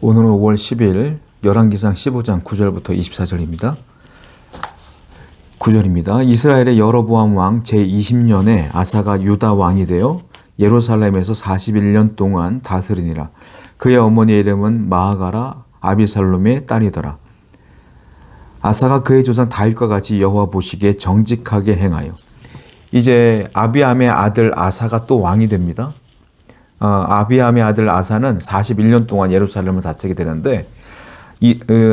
오늘은 5월 10일 열왕기상 15장 9절부터 24절입니다. 9절입니다. 이스라엘의 여로보암 왕 제20년에 아사가 유다 왕이 되어 예루살렘에서 41년 동안 다스리니라. 그의 어머니의 이름은 마아가라 아비살롬의 딸이더라. 아사가 그의 조상 다윗과 같이 여호와 보시기에 정직하게 행하여. 이제 아비암의 아들 아사가 또 왕이 됩니다. 아비암의 아들 아사는 41년 동안 예루살렘을 다스리게 되는데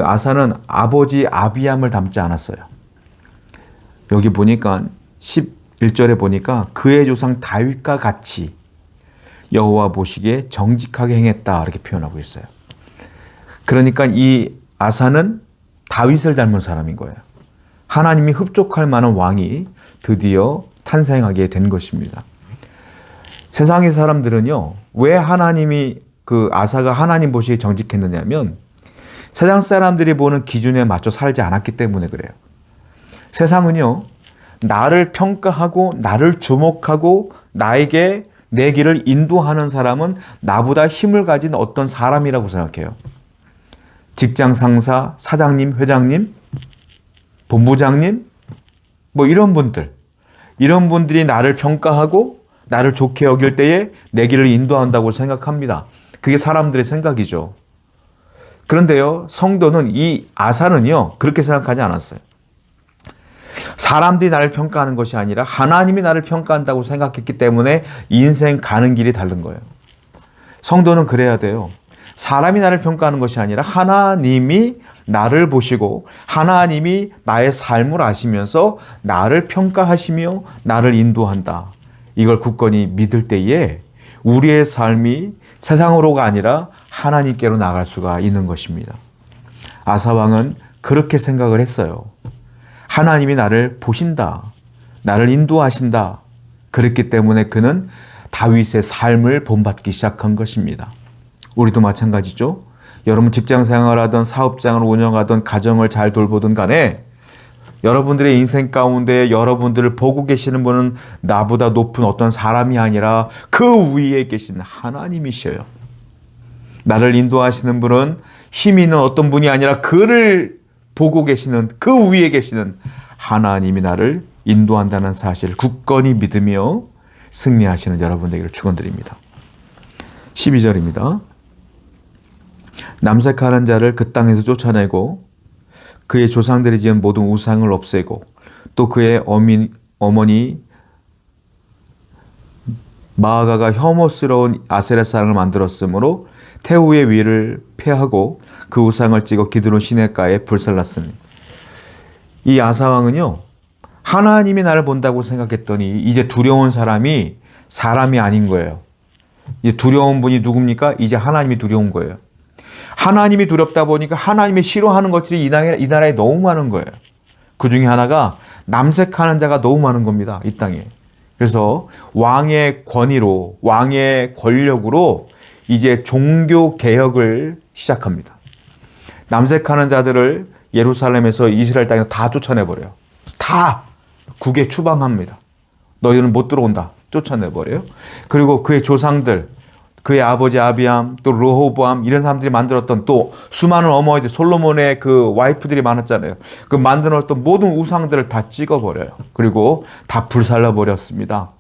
아사는 아버지 아비암을 닮지 않았어요. 여기 보니까 11절에 보니까 그의 조상 다윗과 같이 여호와 보시기에 정직하게 행했다 이렇게 표현하고 있어요. 그러니까 이 아사는 다윗을 닮은 사람인 거예요. 하나님이 흡족할 만한 왕이 드디어 탄생하게 된 것입니다. 세상의 사람들은요, 왜 하나님이 아사가 하나님 보시기에 정직했느냐면 세상 사람들이 보는 기준에 맞춰 살지 않았기 때문에 그래요. 세상은요, 나를 평가하고 나를 주목하고 나에게 내 길을 인도하는 사람은 나보다 힘을 가진 어떤 사람이라고 생각해요. 직장 상사, 사장님, 회장님, 본부장님, 이런 분들이 나를 평가하고 나를 좋게 여길 때에 내 길을 인도한다고 생각합니다. 그게 사람들의 생각이죠. 그런데요, 성도는 이 아사는요, 그렇게 생각하지 않았어요. 사람들이 나를 평가하는 것이 아니라 하나님이 나를 평가한다고 생각했기 때문에 인생 가는 길이 다른 거예요. 성도는 그래야 돼요. 사람이 나를 평가하는 것이 아니라 하나님이 나를 보시고 하나님이 나의 삶을 아시면서 나를 평가하시며 나를 인도한다. 이걸 굳건히 믿을 때에 우리의 삶이 세상으로가 아니라 하나님께로 나갈 수가 있는 것입니다. 아사왕은 그렇게 생각을 했어요. 하나님이 나를 보신다. 나를 인도하신다. 그랬기 때문에 그는 다윗의 삶을 본받기 시작한 것입니다. 우리도 마찬가지죠. 여러분 직장 생활하던 사업장을 운영하던 가정을 잘 돌보든 간에 여러분들의 인생 가운데 여러분들을 보고 계시는 분은 나보다 높은 어떤 사람이 아니라 그 위에 계신 하나님이셔요. 나를 인도하시는 분은 힘 있는 어떤 분이 아니라 그를 보고 계시는 그 위에 계시는 하나님이 나를 인도한다는 사실을 굳건히 믿으며 승리하시는 여러분에게 축원드립니다. 12절입니다. 남색하는 자를 그 땅에서 쫓아내고 그의 조상들이 지은 모든 우상을 없애고 또 그의 어머니 마아가가 혐오스러운 아세라상을 만들었으므로 태우의 위를 폐하고 그 우상을 찍어 기드론 시내가에 불살랐습니다. 이 아사왕은요, 하나님이 나를 본다고 생각했더니 이제 두려운 사람이 사람이 아닌 거예요. 이제 두려운 분이 누굽니까? 이제 하나님이 두려운 거예요. 하나님이 두렵다 보니까 하나님이 싫어하는 것들이 이 나라에 너무 많은 거예요. 그 중에 하나가 남색하는 자가 너무 많은 겁니다. 이 땅에. 그래서 왕의 권위로, 왕의 권력으로 이제 종교 개혁을 시작합니다. 남색하는 자들을 예루살렘에서 이스라엘 땅에서 다 쫓아내버려요. 다 국에 추방합니다. 너희는 못 들어온다. 쫓아내버려요. 그리고 그의 조상들, 그의 아버지 아비암, 또 르호보암 이런 사람들이 만들었던 또 수많은 어머니들, 솔로몬의 그 와이프들이 많았잖아요. 그 만들었던 모든 우상들을 다 찍어버려요. 그리고 다 불살라버렸습니다.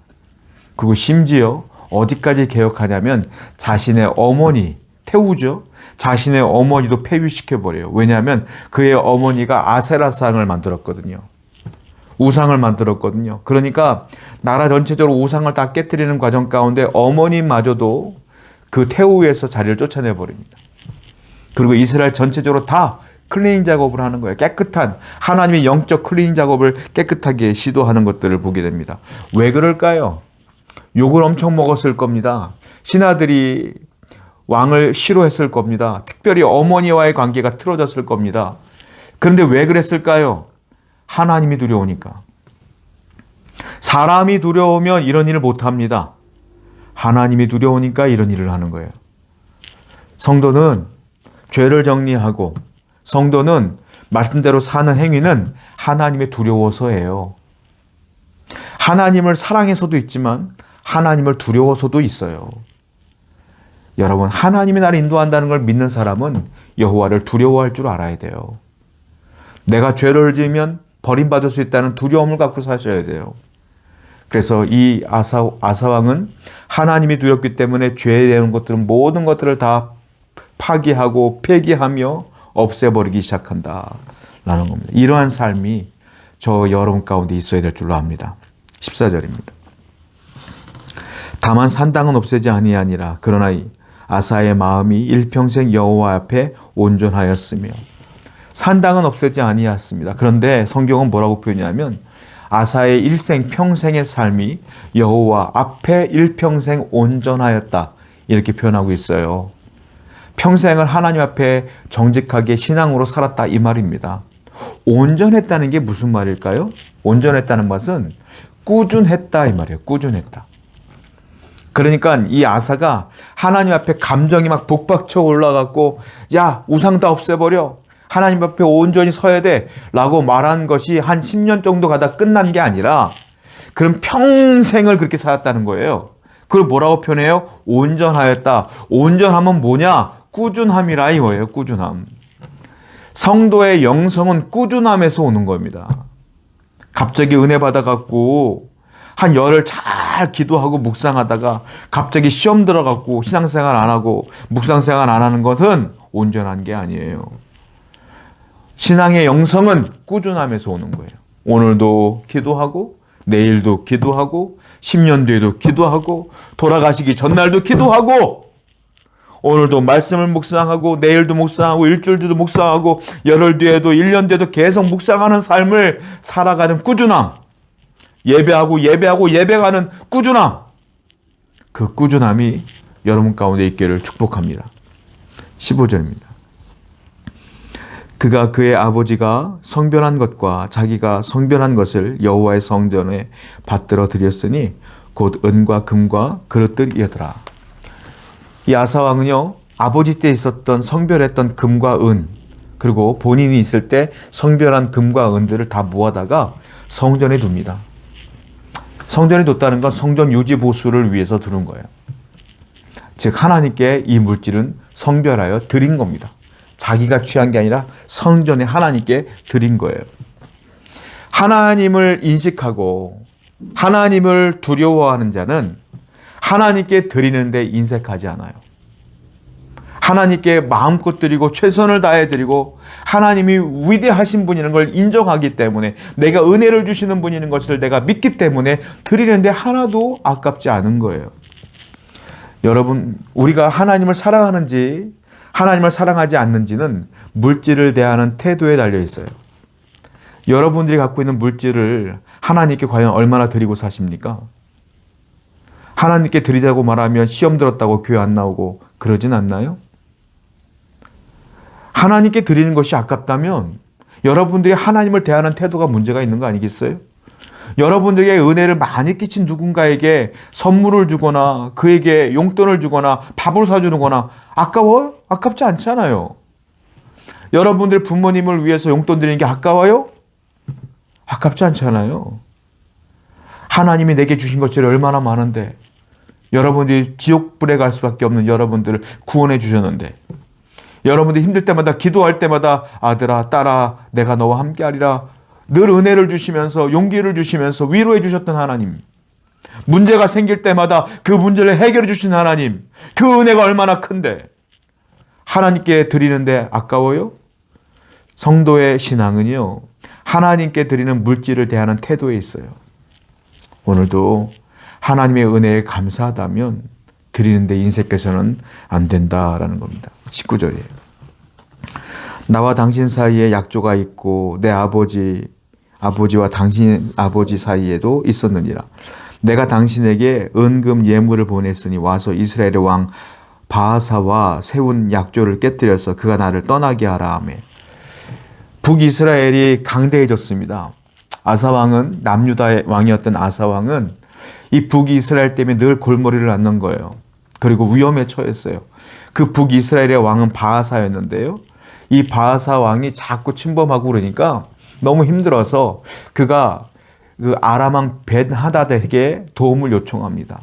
그리고 심지어 어디까지 개혁하냐면 자신의 어머니, 태우죠. 자신의 어머니도 폐위시켜버려요. 왜냐하면 그의 어머니가 아세라상을 만들었거든요. 우상을 만들었거든요. 그러니까 나라 전체적으로 우상을 다 깨뜨리는 과정 가운데 어머니마저도 그 태우에서 자리를 쫓아내버립니다. 그리고 이스라엘 전체적으로 다 클리닝 작업을 하는 거예요. 깨끗한 하나님의 영적 클리닝 작업을 깨끗하게 시도하는 것들을 보게 됩니다. 왜 그럴까요? 욕을 엄청 먹었을 겁니다. 신하들이 왕을 싫어했을 겁니다. 특별히 어머니와의 관계가 틀어졌을 겁니다. 그런데 왜 그랬을까요? 하나님이 두려우니까. 사람이 두려우면 이런 일을 못합니다. 하나님이 두려우니까 이런 일을 하는 거예요. 성도는 죄를 정리하고 성도는 말씀대로 사는 행위는 하나님의 두려워서예요. 하나님을 사랑해서도 있지만 하나님을 두려워서도 있어요. 여러분, 하나님이 나를 인도한다는 걸 믿는 사람은 여호와를 두려워할 줄 알아야 돼요. 내가 죄를 지으면 버림받을 수 있다는 두려움을 갖고 사셔야 돼요. 그래서 이 아사왕은 하나님이 두렵기 때문에 죄에 대한 것들은 모든 것들을 다 파기하고 폐기하며 없애버리기 시작한다라는 겁니다. 이러한 삶이 저 여러분 가운데 있어야 될 줄로 압니다. 14절입니다. 다만 산당은 없애지 아니하니라. 그러나 아사의 마음이 일평생 여호와 앞에 온전하였으며. 산당은 없애지 아니하였습니다. 그런데 성경은 뭐라고 표현하냐면 아사의 일생 평생의 삶이 여호와 앞에 일평생 온전하였다, 이렇게 표현하고 있어요. 평생을 하나님 앞에 정직하게 신앙으로 살았다, 이 말입니다. 온전했다는 게 무슨 말일까요? 온전했다는 것은 꾸준했다, 이 말이에요. 꾸준했다. 그러니까 이 아사가 하나님 앞에 감정이 막 복박쳐 올라갔고, 야, 우상 다 없애버려, 하나님 앞에 온전히 서야 돼 라고 말한 것이 한 10년 정도 가다 끝난 게 아니라 그럼 평생을 그렇게 살았다는 거예요. 그걸 뭐라고 표현해요? 온전하였다. 온전함은 뭐냐? 꾸준함이라 이거예요. 꾸준함. 성도의 영성은 꾸준함에서 오는 겁니다. 갑자기 은혜 받아갖고 한 열흘 잘 기도하고 묵상하다가 갑자기 시험 들어갖고 신앙생활 안 하고 묵상생활 안 하는 것은 온전한 게 아니에요. 신앙의 영성은 꾸준함에서 오는 거예요. 오늘도 기도하고 내일도 기도하고 10년 뒤에도 기도하고 돌아가시기 전날도 기도하고 오늘도 말씀을 묵상하고 내일도 묵상하고 일주일 뒤도 묵상하고 열흘 뒤에도 1년 뒤에도 계속 묵상하는 삶을 살아가는 꾸준함, 예배하고 예배가는 꾸준함, 그 꾸준함이 여러분 가운데 있기를 축복합니다. 15절입니다. 그가 그의 아버지가 성별한 것과 자기가 성별한 것을 여호와의 성전에 받들어 드렸으니 곧 은과 금과 그릇들이더라. 이 아사왕은요, 아버지 때 있었던 성별했던 금과 은, 그리고 본인이 있을 때 성별한 금과 은들을 다 모아다가 성전에 둡니다. 성전에 뒀다는 건 성전 유지 보수를 위해서 두는 거예요. 즉 하나님께 이 물질은 성별하여 드린 겁니다. 자기가 취한 게 아니라 성전에 하나님께 드린 거예요. 하나님을 인식하고 하나님을 두려워하는 자는 하나님께 드리는데 인색하지 않아요. 하나님께 마음껏 드리고 최선을 다해 드리고 하나님이 위대하신 분이라는 걸 인정하기 때문에, 내가 은혜를 주시는 분이라는 것을 내가 믿기 때문에 드리는데 하나도 아깝지 않은 거예요. 여러분, 우리가 하나님을 사랑하는지 하나님을 사랑하지 않는지는 물질을 대하는 태도에 달려 있어요. 여러분들이 갖고 있는 물질을 하나님께 과연 얼마나 드리고 사십니까? 하나님께 드리자고 말하면 시험 들었다고 교회 안 나오고 그러진 않나요? 하나님께 드리는 것이 아깝다면 여러분들이 하나님을 대하는 태도가 문제가 있는 거 아니겠어요? 여러분들에게 은혜를 많이 끼친 누군가에게 선물을 주거나 그에게 용돈을 주거나 밥을 사주는 거나 아까워요? 아깝지 않잖아요. 여러분들 부모님을 위해서 용돈 드리는 게 아까워요? 아깝지 않잖아요. 하나님이 내게 주신 것들이 얼마나 많은데, 여러분들이 지옥불에 갈 수밖에 없는 여러분들을 구원해 주셨는데, 여러분들이 힘들 때마다 기도할 때마다 아들아 딸아 내가 너와 함께하리라 늘 은혜를 주시면서 용기를 주시면서 위로해 주셨던 하나님, 문제가 생길 때마다 그 문제를 해결해 주신 하나님, 그 은혜가 얼마나 큰데 하나님께 드리는데 아까워요? 성도의 신앙은요, 하나님께 드리는 물질을 대하는 태도에 있어요. 오늘도 하나님의 은혜에 감사하다면 드리는데 인색해서는 안 된다라는 겁니다. 19절이에요. 나와 당신 사이에 약조가 있고 내 아버지와 당신 아버지 사이에도 있었느니라. 내가 당신에게 은금 예물을 보냈으니 와서 이스라엘의 왕 바하사와 세운 약조를 깨뜨려서 그가 나를 떠나게 하라 하며. 북이스라엘이 강대해졌습니다. 아사왕은, 남유다의 왕이었던 아사왕은 이 북이스라엘 때문에 늘 골머리를 앓는 거예요. 그리고 위험에 처했어요. 그 북이스라엘의 왕은 바하사였는데요. 이 바하사 왕이 자꾸 침범하고 그러니까 너무 힘들어서 그가 그 아람 왕 벤하닷에게 도움을 요청합니다.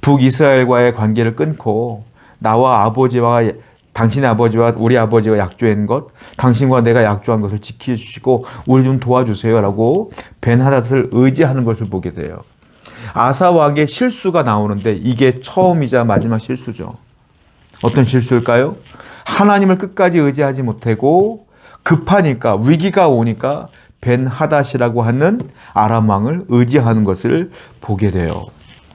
북이스라엘과의 관계를 끊고 나와 아버지와 당신의 아버지와 우리 아버지가 약조한 것, 당신과 내가 약조한 것을 지켜주시고 우리 좀 도와주세요라고 벤하닷을 의지하는 것을 보게 돼요. 아사 왕의 실수가 나오는데 이게 처음이자 마지막 실수죠. 어떤 실수일까요? 하나님을 끝까지 의지하지 못하고 급하니까 위기가 오니까 벤하닷이라고 하는 아람 왕을 의지하는 것을 보게 돼요.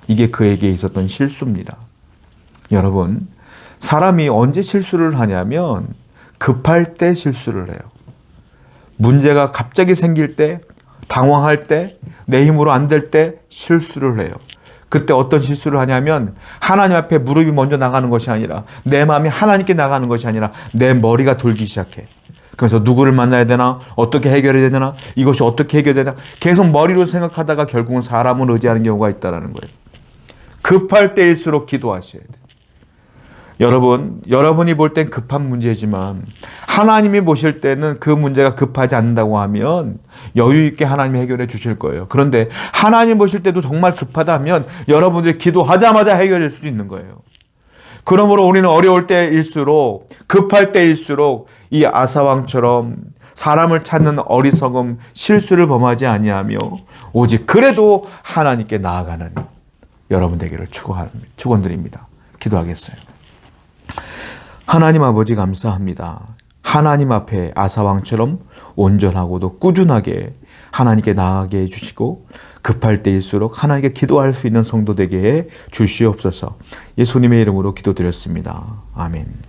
이게 그에게 있었던 실수입니다. 여러분, 사람이 언제 실수를 하냐면 급할 때 실수를 해요. 문제가 갑자기 생길 때, 당황할 때, 내 힘으로 안 될 때 실수를 해요. 그때 어떤 실수를 하냐면 하나님 앞에 무릎이 먼저 나가는 것이 아니라 내 마음이 하나님께 나가는 것이 아니라 내 머리가 돌기 시작해. 그래서 누구를 만나야 되나? 어떻게 해결해야 되나? 이것이 어떻게 해결되나? 계속 머리로 생각하다가 결국은 사람을 의지하는 경우가 있다는 거예요. 급할 때일수록 기도하셔야 돼요. 여러분이 볼 땐 급한 문제지만 하나님이 보실 때는 그 문제가 급하지 않는다고 하면 여유 있게 하나님이 해결해 주실 거예요. 그런데 하나님 보실 때도 정말 급하다면 여러분들이 기도하자마자 해결될 수도 있는 거예요. 그러므로 우리는 어려울 때일수록 급할 때일수록 이 아사왕처럼 사람을 찾는 어리석음 실수를 범하지 아니하며 오직 그래도 하나님께 나아가는 여러분 되기를 축원드립니다. 기도하겠어요. 하나님 아버지 감사합니다. 하나님 앞에 아사왕처럼 온전하고도 꾸준하게 하나님께 나아가게 해주시고 급할 때일수록 하나님께 기도할 수 있는 성도 되게 해 주시옵소서. 예수님의 이름으로 기도드렸습니다. 아멘.